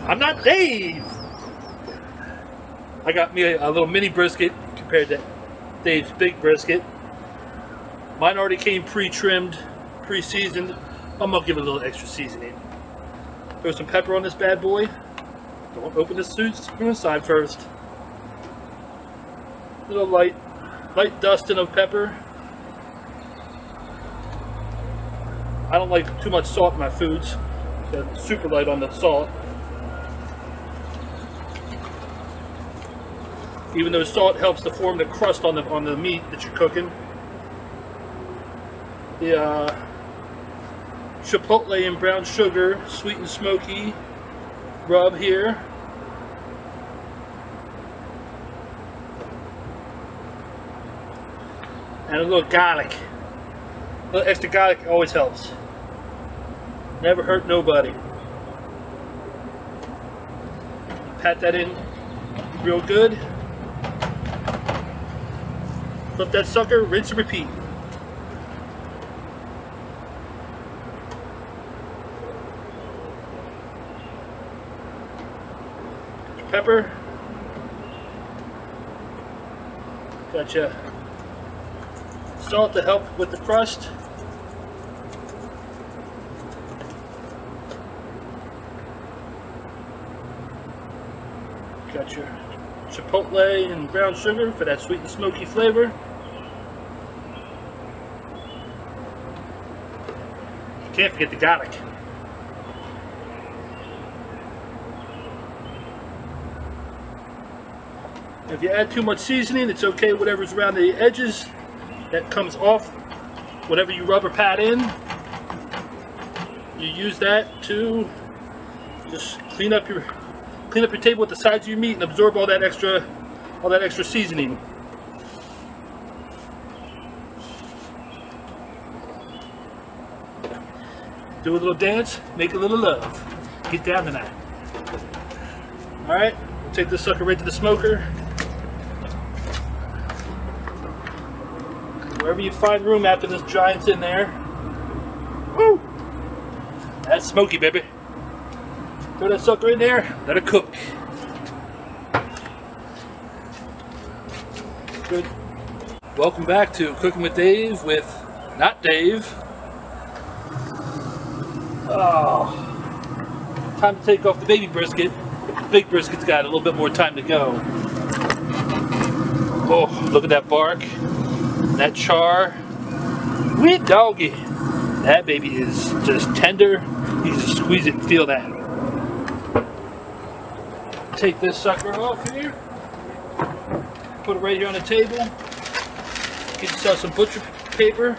I'm not Dave. I got me a little mini brisket compared to Dave's big brisket. Mine already came pre-trimmed, pre-seasoned. I'm gonna give it a little extra seasoning. Throw some pepper on this bad boy. Don't open this spoon side first. A little light dusting of pepper. I don't like too much salt in my foods. So super light on the salt. Even though salt helps to form the crust on the meat that you're cooking. The chipotle and brown sugar, sweet and smoky rub here. And a little garlic. A little extra garlic always helps. Never hurt nobody. Pat that in real good. Flip that sucker, rinse and repeat. Pepper. Gotcha. Salt to help with the crust. Got your chipotle and brown sugar for that sweet and smoky flavor. Can't forget the garlic. If you add too much seasoning, it's okay, whatever's around the edges that comes off, whatever you rub or pat in, you use that to just clean up your table with the sides of your meat and absorb all that extra seasoning. Do a little dance, make a little love. Get down tonight. Alright, take this sucker right to the smoker. Wherever you find room after this giant's in there. Woo! That's smoky, baby. Throw that sucker in there, let it cook. Good. Welcome back to Cooking with Dave with not Dave. Oh, time to take off the baby brisket. The big brisket's got a little bit more time to go. Oh, look at that bark. That char. Sweet doggy. That baby is just tender. You can just squeeze it and feel that. Take this sucker off here. Put it right here on the table. Get yourself some butcher paper.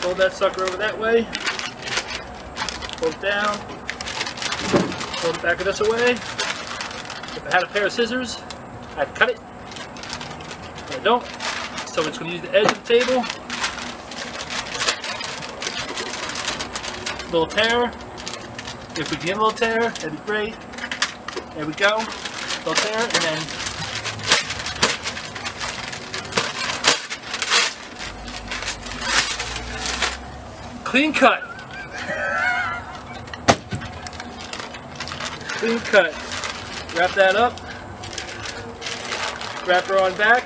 Fold that sucker over that way. Fold it down. Fold the back of this away. If I had a pair of scissors, I'd cut it. But I don't. So I'm just going to use the edge of the table. Little tear. If we can get a little tear, that'd be great. There we go. Little tear, and then clean cut. Clean cut. Wrap that up. Wrap her on back.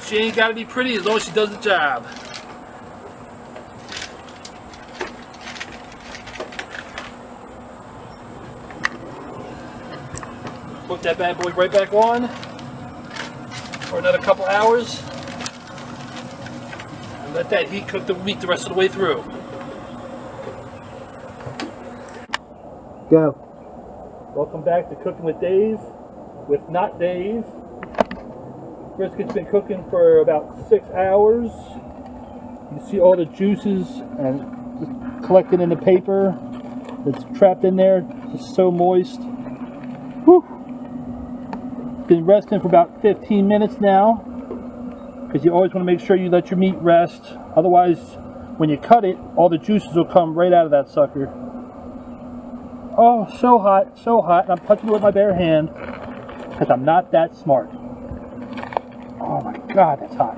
She ain't got to be pretty as long as she does the job. Put that bad boy right back on for another couple hours. And let that heat cook the meat the rest of the way through. Go. Welcome back to Cooking with Dave, with not Dave. Brisket's been cooking for about 6 hours. You see all the juices and just collected in the paper that's trapped in there. Just so moist. Whew. Been resting for about 15 minutes now, because you always want to make sure you let your meat rest. Otherwise, when you cut it, all the juices will come right out of that sucker. Oh, so hot, so hot. I'm touching it with my bare hand because I'm not that smart. Oh my God, that's hot.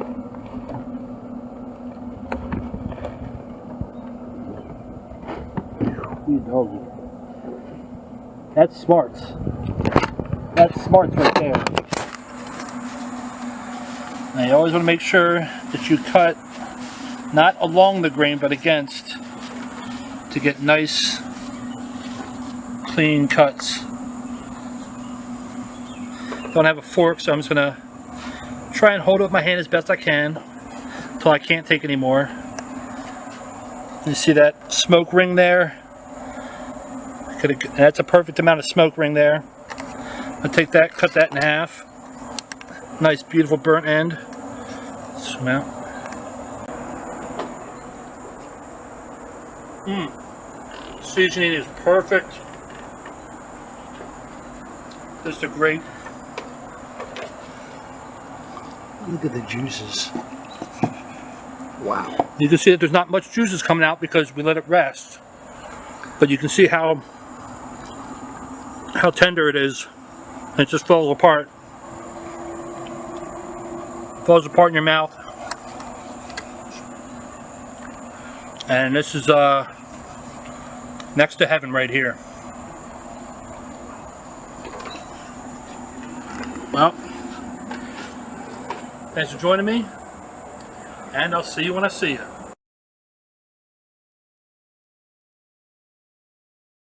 You doggy. That's smarts. That's smarts right there. Now you always want to make sure that you cut not along the grain but against to get nice clean cuts. Don't have a fork, so I'm just going to try and hold it with my hand as best I can until I can't take anymore. You see that smoke ring there? That's a perfect amount of smoke ring there. I'll take that, cut that in half. Nice, beautiful burnt end. Zoom out. Seasoning is perfect. Just a great. Look at the juices. Wow. You can see that there's not much juices coming out because we let it rest. But you can see how tender it is. It just falls apart. Falls apart in your mouth. And this is next to heaven right here. Well, thanks for joining me, and I'll see you when I see you.